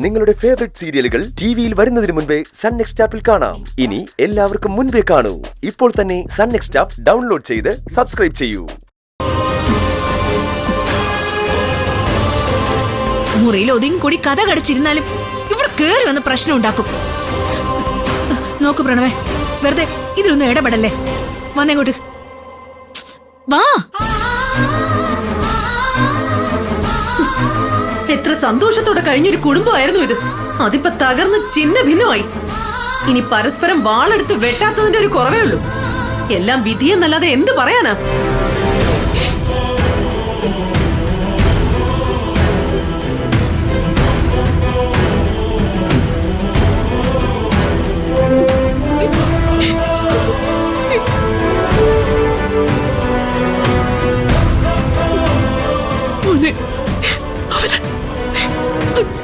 നിങ്ങളുടെ ഫേവറേറ്റ് സീരിയലുകൾ ടിവിയിൽ വരുന്നതിന് മുൻപേ സൺ നെക്സ്റ്റ് ആപ്പിൽ കാണാം. ഇനി എല്ലാവർക്കും മുൻപേ കാണൂ. ഇപ്പോൾ തന്നെ സൺ നെക്സ്റ്റ് ആപ്പ് ഡൗൺലോഡ് ചെയ്ത് സബ്സ്ക്രൈബ് ചെയ്യൂ. മുറിയിൽ ഒതുങ്ങി കൂടി കഥ കടച്ചിരുന്നാലും ഇവിടെ കേറി വന്ന് പ്രശ്നം ഉണ്ടാക്കും. നോക്ക് പ്രണവേ, വെറുതെ ഇതിലൊന്നും ഇടപെടല്ലേ. വന്നേങ്ങോട്ട് വാ. എത്ര സന്തോഷത്തോടെ കഴിഞ്ഞൊരു കുടുംബമായിരുന്നു ഇത്. അതിപ്പോ തകർന്ന് ചിന്ന ഭിന്നമായി. ഇനി പരസ്പരം വാളെടുത്ത് വെട്ടാത്തതിന്റെ ഒരു കുറവേ ഉള്ളൂ. എല്ലാം വിധിയെന്നല്ലാതെ എന്ത് പറയാനാ?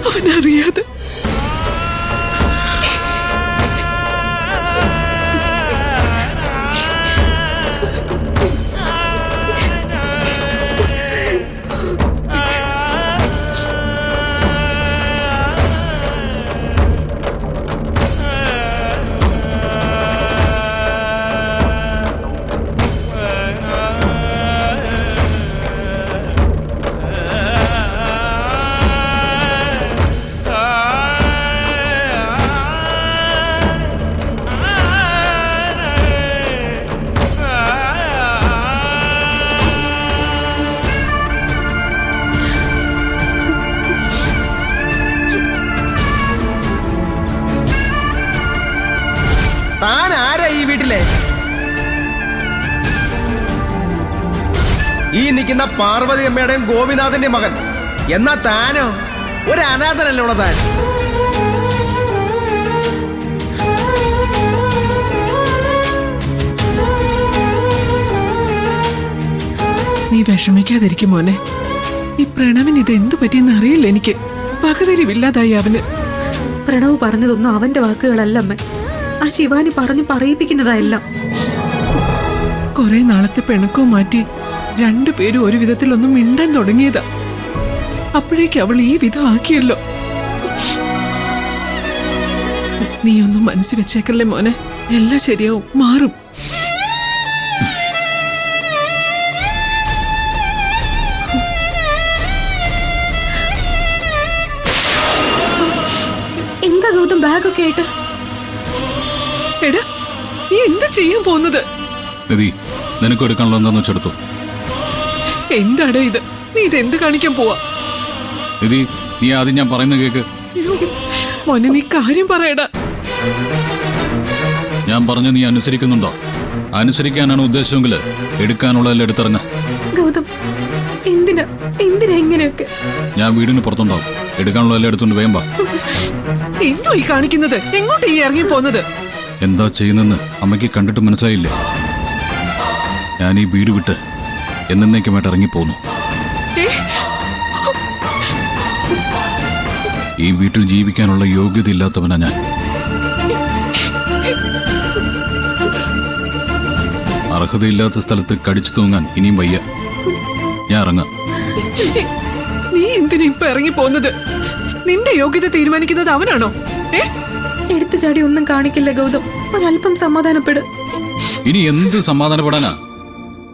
അവനറിയാതെ താൻ ആരാ ഈ വീട്ടിലെ? ഈ നിൽക്കുന്ന പാർവതി അമ്മയുടെയും ഗോപിനാഥന്റെയും മകൻ. എന്നാ താനോ ഒരു അനാഥനല്ലേ ഉള്ള താൻ? നീ വിഷമിക്കാതിരിക്കും മോനെ. ഈ പ്രണവിന് ഇത് എന്തു പറ്റിയെന്ന് അറിയില്ല. എനിക്ക് പകതിരിവില്ലാതായി അവന്. പ്രണവ് പറഞ്ഞതൊന്നും അവന്റെ വാക്കുകളല്ല അമ്മ. ആ ശിവാനി പറഞ്ഞു പറയിപ്പിക്കുന്നതായെല്ലാം. കുറെ നാളത്തെ പിണക്കവും മാറ്റി രണ്ടുപേരും ഒരു വിധത്തിലൊന്നും മിണ്ടാൻ തുടങ്ങിയതാ. അപ്പോഴേക്ക് അവൾ ഈ വിധം ആക്കിയല്ലോ. നീ ഒന്നും മനസ്സിൽ വെച്ചേക്കല്ലേ മോനെ. എല്ലാം ശരിയാവും, മാറും. എന്താ ഗൗതം ബാഗൊക്കെ ആയിട്ട്? എടാ, നീ എന്താ ചെയ്യാൻ പോകുന്നത്? നിനക്ക് എടുക്കാനുള്ള എന്താന്ന് വെച്ചെടുത്തു. എന്താടാ ഇത്? നീ ഇത് എന്ത് കാണിക്കാൻ പോവാ? നീ ആദ്യം ഞാൻ പറയുന്ന കേക്ക്. മോനെ, നീ കാര്യം പറയടാ. ഞാൻ പറഞ്ഞ നീ അനുസരിക്കുന്നുണ്ടോ? അനുസരിക്കാനാണ് ഉദ്ദേശമെങ്കിൽ എടുക്കാനുള്ളതെല്ലാം എടുത്തിറങ്ങ. ഗൗതം, എന്തിനാ എങ്ങനെയൊക്കെ? ഞാൻ വീടിന് പുറത്തുണ്ടാവും. എടുക്കാനുള്ളതെല്ലാം എടുത്തോണ്ട് വേമ്പാ. എന്തോ ഈ കാണിക്കുന്നത്? എങ്ങോട്ട് ഈ ഇറങ്ങി പോകുന്നത്? എന്താ ചെയ്യുന്നെന്ന് അമ്മയ്ക്ക് കണ്ടിട്ട് മനസ്സിലായില്ലേ? ഞാൻ ഈ വീട് വിട്ട് എന്നേക്കുമായിട്ട് ഇറങ്ങിപ്പോന്നു. ഈ വീട്ടിൽ ജീവിക്കാനുള്ള യോഗ്യത ഇല്ലാത്തവനാ ഞാൻ. അർഹതയില്ലാത്ത സ്ഥലത്ത് കടിച്ചു തൂങ്ങാൻ ഇനിയും വയ്യ. ഞാൻ ഇറങ്ങാം. നീ എന്തിനാ ഇപ്പൊ ഇറങ്ങി പോകുന്നത്? നിന്റെ യോഗ്യത തീരുമാനിക്കുന്നത് അവനാണോ? എടുത്തു ചാടി ഒന്നും കാണിക്കില്ല ഗൗതം. ഒരല്പം സമാധാനപ്പെട്. ഇനി എന്ത് സമാധാനപ്പെടാനാ?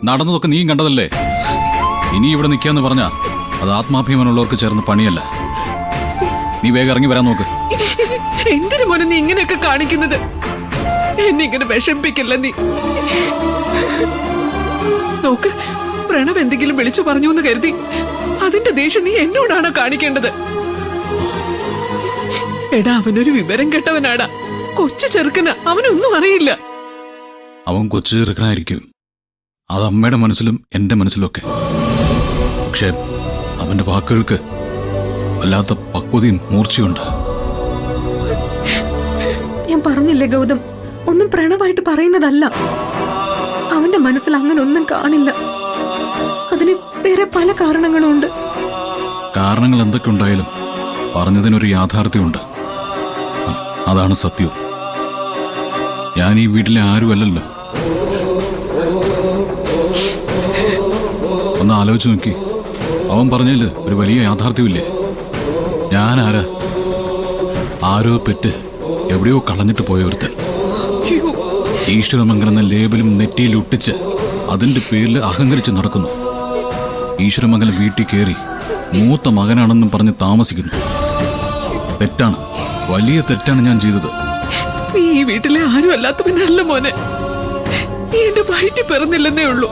നടന്നതൊക്കെ നീയും കണ്ടതല്ലേ. ഇനി ഇവിടെ നിൽക്കാന്ന് പറഞ്ഞാ അത് ആത്മാഭിമാനമുള്ളവർക്ക് ചേർന്ന് പണിയല്ല. നീ വേഗം ഇറങ്ങി വരാൻ നോക്ക്. എന്തിനു മോനെ നീ ഇങ്ങനെയൊക്കെ കാണിക്കുന്നത്? എന്നെ ഇങ്ങനെ വിഷമിപ്പിക്കില്ല നീ. നോക്ക്, പ്രണവ് എന്തെങ്കിലും വിളിച്ചു പറഞ്ഞു എന്ന് കരുതി അതിന്റെ ദേഷ്യം നീ എന്നോടാണോ കാണിക്കേണ്ടത്? എടാ, അവനൊരു വിവരം കെട്ടവനാടാ. കൊച്ചു ചെറുക്കന, അവനൊന്നും അറിയില്ല. അവൻ കൊച്ചു ചെറുക്കനായിരിക്കും. അത് അമ്മയുടെ മനസ്സിലും എന്റെ മനസ്സിലൊക്കെ. പക്ഷെ അവന്റെ വാക്കുകൾക്ക് വല്ലാത്ത പക്വതയും മൂർച്ചയുണ്ട്. ഞാൻ പറഞ്ഞില്ലേ ഗൗതം, ഒന്നും പ്രണവായിട്ട് പറയുന്നതല്ല. അവന്റെ മനസ്സിൽ അങ്ങനെ ഒന്നും കാണില്ല. അതിന് വേറെ പല കാരണങ്ങളും ഉണ്ട്. കാരണങ്ങൾ എന്തൊക്കെ ഉണ്ടായാലും പറഞ്ഞതിനൊരു യാഥാർത്ഥ്യമുണ്ട്. അതാണ് സത്യവും. ഞാൻ ഈ വീട്ടിലെ ആരുമല്ലല്ലോ. ഒന്ന് ആലോചിച്ച് നോക്കി. അവൻ പറഞ്ഞതില് ഒരു വലിയ യാഥാർത്ഥ്യമില്ലേ? ഞാനാരാ? ആരോ പെറ്റ് എവിടെയോ കളഞ്ഞിട്ട് പോയ ഒരുത്തൻ ഈശ്വരമംഗലം എന്ന ലേബലും നെറ്റിയിൽ ഒട്ടിച്ച് അതിന്റെ പേരിൽ അഹങ്കരിച്ച് നടക്കുന്നു. ഈശ്വരമംഗലം വീട്ടിൽ കയറി മൂത്ത മകനാണെന്നും പറഞ്ഞ് താമസിക്കുന്നു. തെറ്റാണ്, വലിയ തെറ്റാണ് ഞാൻ ചെയ്തത്. നീ ഈ വീട്ടിലെ ആരും അല്ലാത്തവനല്ല മോനെ. നീ എന്റെ വയറ്റിൽ പിറന്നില്ലെന്നേ ഉള്ളൂ.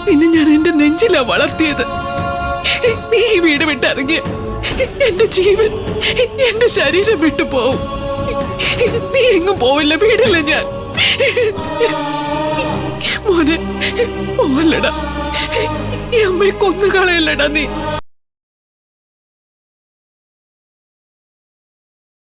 നിന്നെ ഞാൻ എന്റെ നെഞ്ചിലാ വളർത്തിയത്. നീ ഈ വീട് വിട്ടിറങ്ങിയ എന്റെ ജീവൻ, എന്റെ ശരീരം വിട്ടു പോവും. നീ എങ്ങും പോവില്ല, വീടില്ല ഞാൻ. മോനെ പോവല്ലടാ, ഈ അമ്മയെ കൊന്നുകളയല്ലടാ നീ.